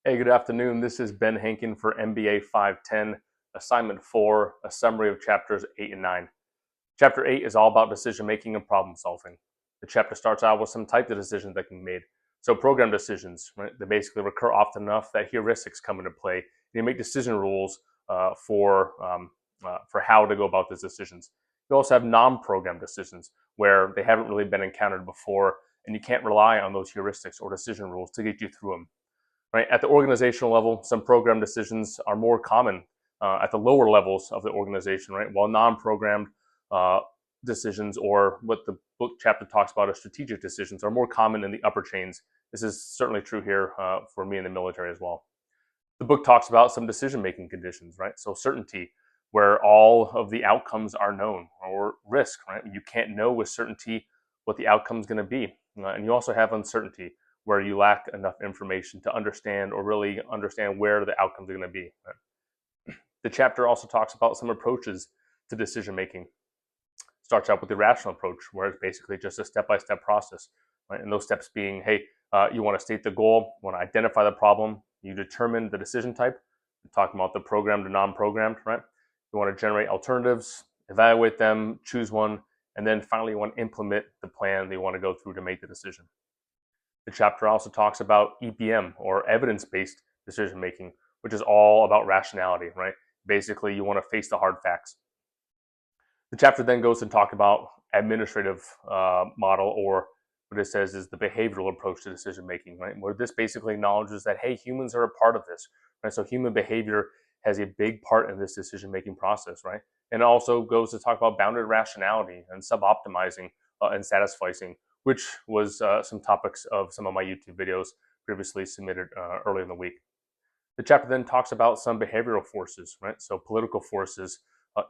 Hey, good afternoon. This is Ben Hankin for MBA 510, Assignment 4, a summary of chapters 8 and 9. Chapter 8 is all about decision making and problem solving. The chapter starts out with some types of decisions that can be made. So, program decisions, right? They basically recur often enough that heuristics come into play. And you make decision rules for how to go about those decisions. You also have non-program decisions where they haven't really been encountered before, and you can't rely on those heuristics or decision rules to get you through them. Right? At the organizational level, some program decisions are more common at the lower levels of the organization, right? While non-programmed uh, decisions, or what the book chapter talks about as strategic decisions, are more common in the upper chains. This is certainly true here for me in the military as well. The book talks about some decision-making conditions, right? So certainty, where all of the outcomes are known, or risk, right? You can't know with certainty what the outcome is going to be. And you also have uncertainty, where you lack enough information to understand or really understand where the outcomes are going to be. Right? The chapter also talks about some approaches to decision making. Starts out with the rational approach, where it's basically just a step-by-step process, right? And those steps being, hey, you want to state the goal, you want to identify the problem, you determine the decision type. We're talking about the programmed to non-programmed, right? You want to generate alternatives, evaluate them, choose one, and then finally you want to implement the plan that you want to go through to make the decision. The chapter also talks about EPM, or evidence-based decision making, which is all about rationality, right? Basically, you want to face the hard facts. The chapter then goes to talk about administrative model, or what it says is the behavioral approach to decision making, right? Where this basically acknowledges that, hey, humans are a part of this, right? So human behavior has a big part in this decision making process, right? And it also goes to talk about bounded rationality and sub-optimizing and satisficing, which was some topics of some of my YouTube videos previously submitted early in the week. The chapter then talks about some behavioral forces, right? So political forces,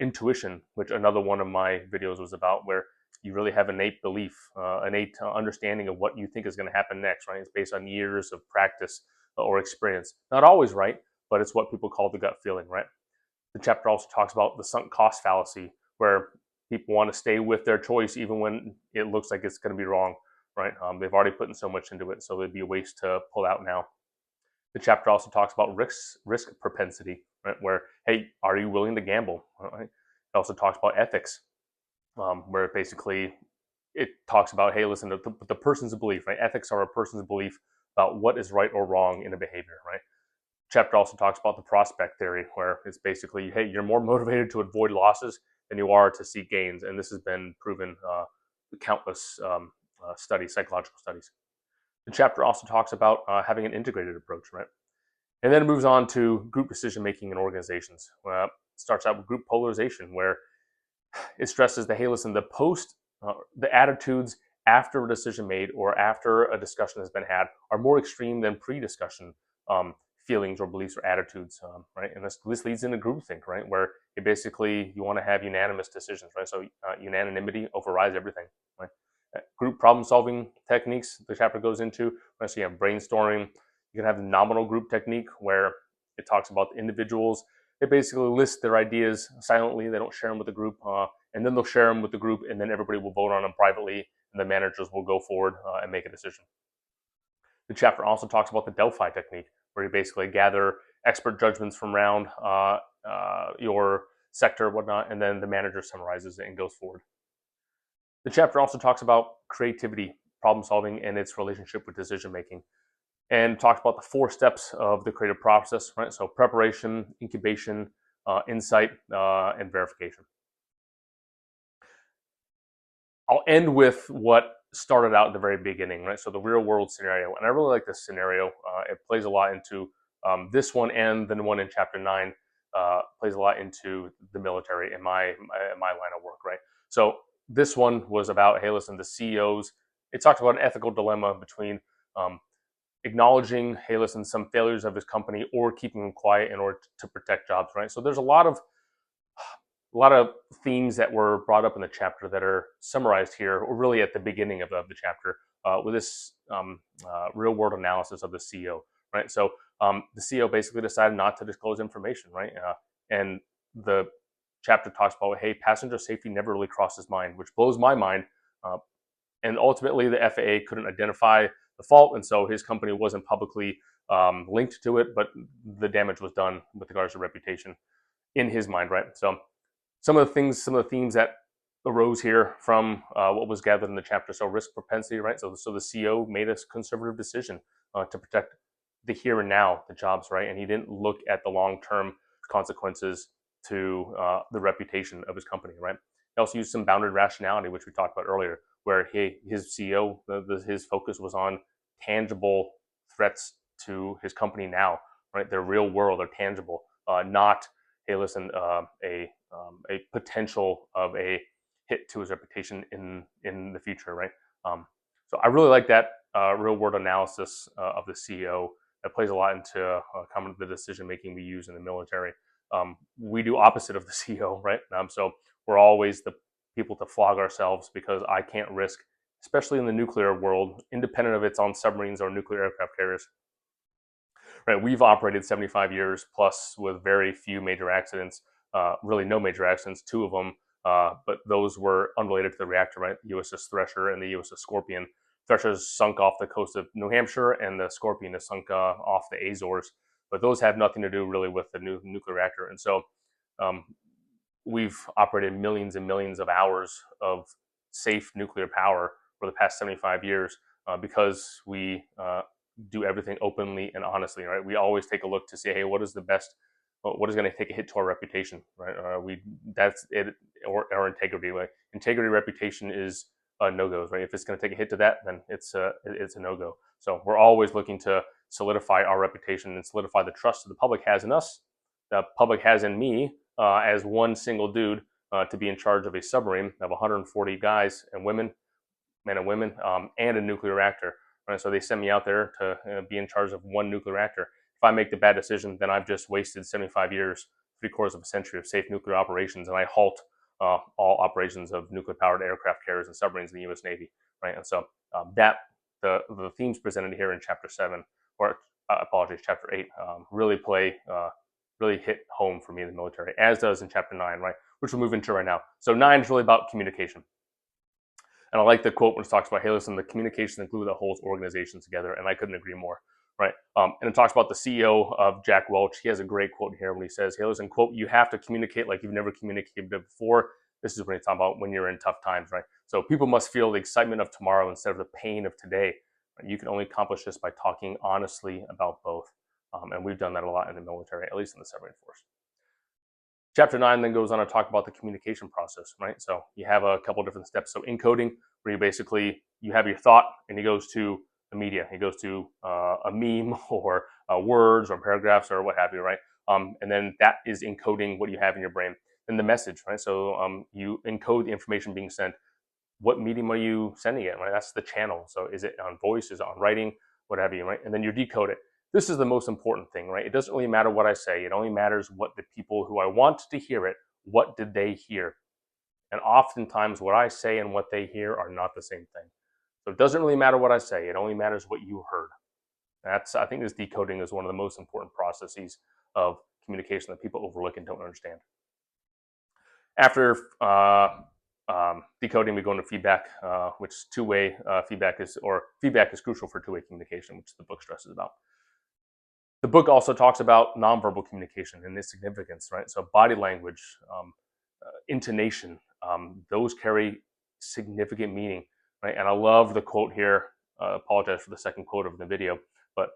intuition, which another one of my videos was about, where you really have innate belief, innate understanding of what you think is going to happen next, right? It's based on years of practice or experience. Not always right, but it's what people call the gut feeling, right? The chapter also talks about the sunk cost fallacy, where people want to stay with their choice even when it looks like it's going to be wrong, right? They've already put in so much into it, so it'd be a waste to pull out now. The chapter also talks about risk propensity, right? Where, hey, are you willing to gamble? Right? It also talks about ethics, where basically it talks about, hey, listen, the person's belief, right? Ethics are a person's belief about what is right or wrong in a behavior, right? Chapter also talks about the prospect theory, where it's basically, hey, you're more motivated to avoid losses than you are to seek gains, and this has been proven countless studies, psychological studies. The chapter also talks about having an integrated approach, right? And then it moves on to group decision making in organizations. It starts out with group polarization, where it stresses that, hey, listen, the attitudes after a decision made or after a discussion has been had are more extreme than pre-discussion feelings or beliefs or attitudes, right? And this leads into groupthink, right? Where it basically, you want to have unanimous decisions, right? So unanimity overrides everything, right? Group problem solving techniques the chapter goes into, right? So you have brainstorming. You can have the nominal group technique, where it talks about the individuals. They basically list their ideas silently. They don't share them with the group, and then they'll share them with the group, and then everybody will vote on them privately, and the managers will go forward and make a decision. The chapter also talks about the Delphi technique, where you basically gather expert judgments from around your sector, whatnot, and then the manager summarizes it and goes forward. The chapter also talks about creativity, problem solving, and its relationship with decision making, and talks about the 4 steps of the creative process, right? So preparation, incubation, insight, and verification. I'll end with what started out at the very beginning, right? So the real world scenario, and I really like this scenario. It plays a lot into this one, and then one in chapter 9 plays a lot into the military in my line of work, right? So this one was about, hey, listen, the CEOs. It talks about an ethical dilemma between acknowledging, hey, listen, some failures of his company, or keeping them quiet in order to protect jobs, right? So there's a lot of themes that were brought up in the chapter that are summarized here, or really at the beginning of the chapter, with this real world analysis of the CEO, right? So the CEO basically decided not to disclose information, right? And the chapter talks about, hey, passenger safety never really crossed his mind, which blows my mind. And ultimately, the FAA couldn't identify the fault, and so his company wasn't publicly linked to it, but the damage was done with regards to reputation in his mind, right? So some of the themes that arose here from what was gathered in the chapter. So risk propensity, right? So the CEO made a conservative decision to protect the here and now, the jobs, right? And he didn't look at the long-term consequences to the reputation of his company, right? He also used some bounded rationality, which we talked about earlier, where his CEO, his focus was on tangible threats to his company now, right? They're real world, they're tangible, not, hey, listen, a potential of a hit to his reputation in the future, right? So I really like that real world analysis of the CEO. That plays a lot into the decision making we use in the military. We do opposite of the CEO, right? So we're always the people to flog ourselves because I can't risk, especially in the nuclear world, independent of it's on submarines or nuclear aircraft carriers. Right, we've operated 75 years plus with very few major accidents, really no major accidents, 2 of them, but those were unrelated to the reactor, right? The USS Thresher and the USS Scorpion. Thresher's sunk off the coast of New Hampshire, and the Scorpion is sunk off the Azores. But those have nothing to do really with the nuclear reactor. And so we've operated millions and millions of hours of safe nuclear power for the past 75 years because we do everything openly and honestly, right? We always take a look to say, hey, what is the best, what is going to take a hit to our reputation, right? That's it, or integrity. Like integrity, reputation is no-goes, right? If it's going to take a hit to that, then it's a no-go. So we're always looking to solidify our reputation and solidify the trust that the public has in us, the public has in me as one single dude to be in charge of a submarine of 140 guys and women, men and women, and a nuclear reactor. Right? So they send me out there to be in charge of one nuclear reactor. If I make the bad decision, then I've just wasted 75 years, 3/4 of a century of safe nuclear operations, and I halt all operations of nuclear-powered aircraft carriers and submarines in the U.S. Navy. Right, and so the themes presented here in Chapter 7, or Chapter 8, really hit home for me in the military, as does in Chapter 9, right, which we'll move into right now. So 9 is really about communication. And I like the quote when it talks about, hey, listen, the communication is the glue that holds organizations together, and I couldn't agree more, right? And it talks about the CEO of Jack Welch. He has a great quote here when he says, hey, listen, quote, you have to communicate like you've never communicated before. This is when he's talking about when you're in tough times, right? So people must feel the excitement of tomorrow instead of the pain of today. Right? You can only accomplish this by talking honestly about both. And we've done that a lot in the military, at least in the submarine force. Chapter 9 then goes on to talk about the communication process, right? So you have a couple different steps. So encoding, where you have your thought, and it goes to the media. It goes to a meme or words or paragraphs or what have you, right? And then that is encoding what you have in your brain. Then the message, right? So you encode the information being sent. What medium are you sending it, right? That's the channel. So is it on voice? Is it on writing? What have you, right? And then you decode it. This is the most important thing, right? It doesn't really matter what I say. It only matters what the people who I want to hear it, what did they hear? And oftentimes what I say and what they hear are not the same thing. So it doesn't really matter what I say. It only matters what you heard. I think this decoding is one of the most important processes of communication that people overlook and don't understand. After decoding, we go into feedback, which two-way feedback is crucial for two-way communication, which the book stresses about. The book also talks about nonverbal communication and its significance, right? So body language, intonation, those carry significant meaning, right? And I love the quote here. Apologize for the second quote of the video, but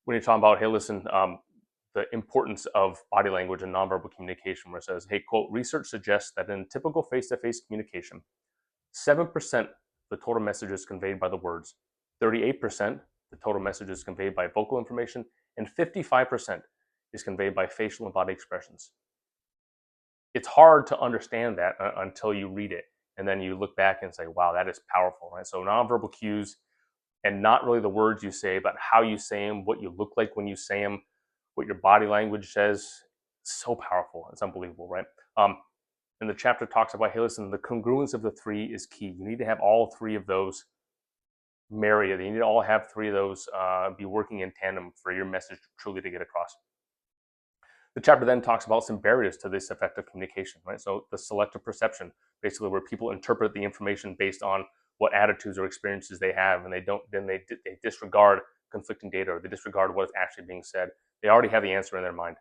when you're talking about, hey, listen, the importance of body language and nonverbal communication, where it says, hey, quote, research suggests that in typical face-to-face communication, 7% of the total message is conveyed by the words, 38% the total message is conveyed by vocal information, and 55% is conveyed by facial and body expressions. It's hard to understand that until you read it, and then you look back and say, wow, that is powerful, right? So nonverbal cues, and not really the words you say, but how you say them, what you look like when you say them, what your body language says, so powerful. It's unbelievable, right? And the chapter talks about, hey, listen, the congruence of the three is key. You need to have all three of those marry it. You need to all have three of those be working in tandem for your message truly to get across. The chapter then talks about some barriers to this effective communication, right? So the selective perception, basically where people interpret the information based on what attitudes or experiences they have, and they disregard conflicting data, or they disregard what is actually being said. They already have the answer in their mind.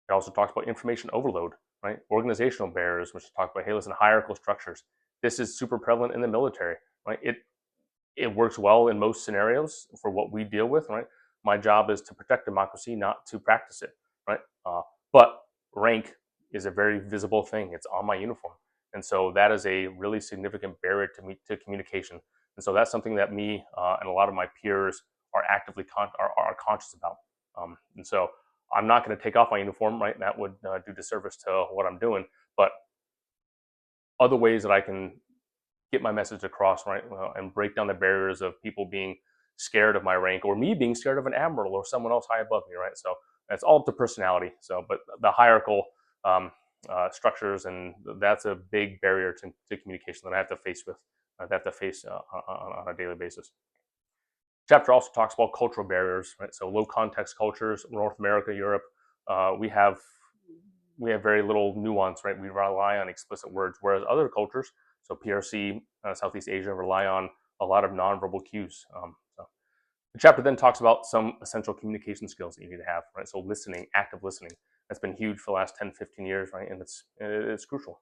It also talks about information overload, right? Organizational barriers, which talk about, hey, listen, hierarchical structures. This is super prevalent in the military, right? It works well in most scenarios for what we deal with, right? My job is to protect democracy, not to practice it, right? But rank is a very visible thing. It's on my uniform. And so that is a really significant barrier to communication. And so that's something that me and a lot of my peers are actively are conscious about. And so I'm not going to take off my uniform, right? That would do disservice to what I'm doing. But other ways that I can get my message across, right, and break down the barriers of people being scared of my rank, or me being scared of an admiral or someone else high above me, right? So it's all up to personality. So, but the hierarchical structures, and that's a big barrier to communication that I have to face on a daily basis. Chapter also talks about cultural barriers, right? So low context cultures, North America, Europe, we have very little nuance, right? We rely on explicit words, whereas other cultures, so PRC, Southeast Asia, rely on a lot of nonverbal cues. So the chapter then talks about some essential communication skills that you need to have, right? So listening, active listening, that's been huge for the last 10, 15 years, right? And it's crucial.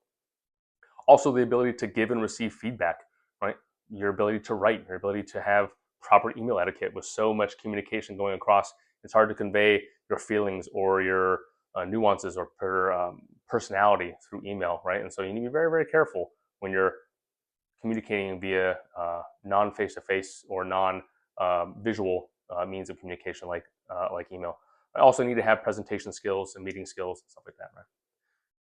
Also, the ability to give and receive feedback, right? Your ability to write, your ability to have proper email etiquette. With so much communication going across, it's hard to convey your feelings or your nuances or personality through email, right? And so you need to be very, very careful when you're communicating via non-face-to-face or non-visual means of communication, like email. I also need to have presentation skills and meeting skills and stuff like that, right?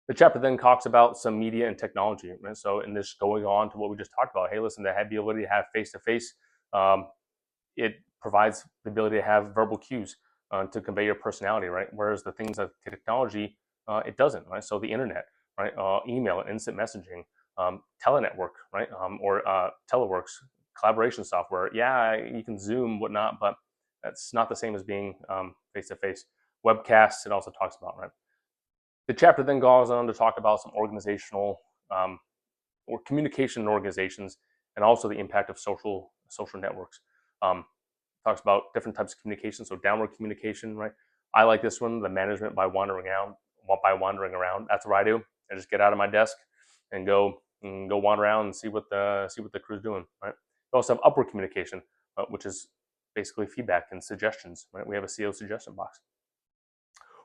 The chapter then talks about some media and technology, right? So in this, going on to what we just talked about, hey, listen, to have the ability to have face-to-face, it provides the ability to have verbal cues to convey your personality, right? Whereas the things of technology, it doesn't, right? So the internet, right? Email, instant messaging, telenetwork, right? Or teleworks, collaboration software. Yeah, you can Zoom, whatnot, but that's not the same as being face-to-face. Webcasts, it also talks about, right? The chapter then goes on to talk about some organizational or communication in organizations, and also the impact of social networks. Talks about different types of communication, so downward communication, right? I like this one, the management by wandering around. That's what I do. I just get out of my desk and go wander around and see what the crew's doing, right? We also have upward communication, which is basically feedback and suggestions, right? We have a CO suggestion box.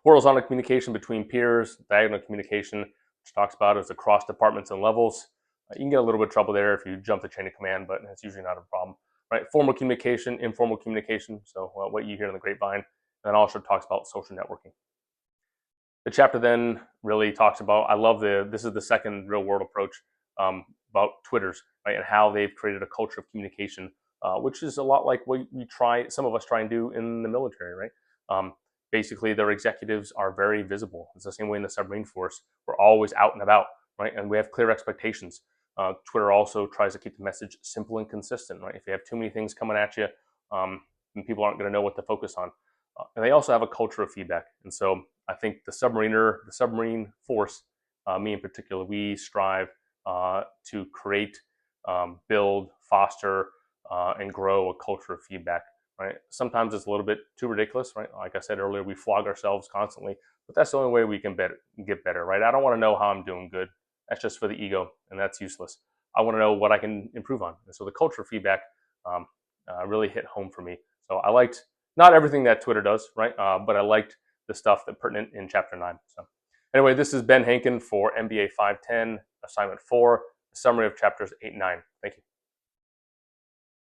Horizontal communication between peers, diagonal communication, which talks about is across departments and levels. You can get a little bit of trouble there if you jump the chain of command, but it's usually not a problem, right? Formal communication, informal communication, so what you hear in the grapevine, and then also talks about social networking. The chapter then really talks about, this is the second real world approach about Twitters, right? And how they've created a culture of communication, which is a lot like what some of us try and do in the military, right? Basically, their executives are very visible. It's the same way in the submarine force. We're always out and about, right? And we have clear expectations. Twitter also tries to keep the message simple and consistent, right? If you have too many things coming at you, then people aren't going to know what to focus on. And they also have a culture of feedback. And so I think the submarine force, me in particular, we strive to create, build, foster, and grow a culture of feedback, right? Sometimes it's a little bit too ridiculous, right? Like I said earlier, we flog ourselves constantly, but that's the only way we can get better, right? I don't want to know how I'm doing good. That's just for the ego, and that's useless. I want to know what I can improve on. And so the culture of feedback really hit home for me. So I liked not everything that Twitter does, right? But I liked the stuff that pertinent in chapter 9. So anyway, this is Ben Hankin for MBA 510, assignment 4, a summary of chapters 8 and 9. Thank you.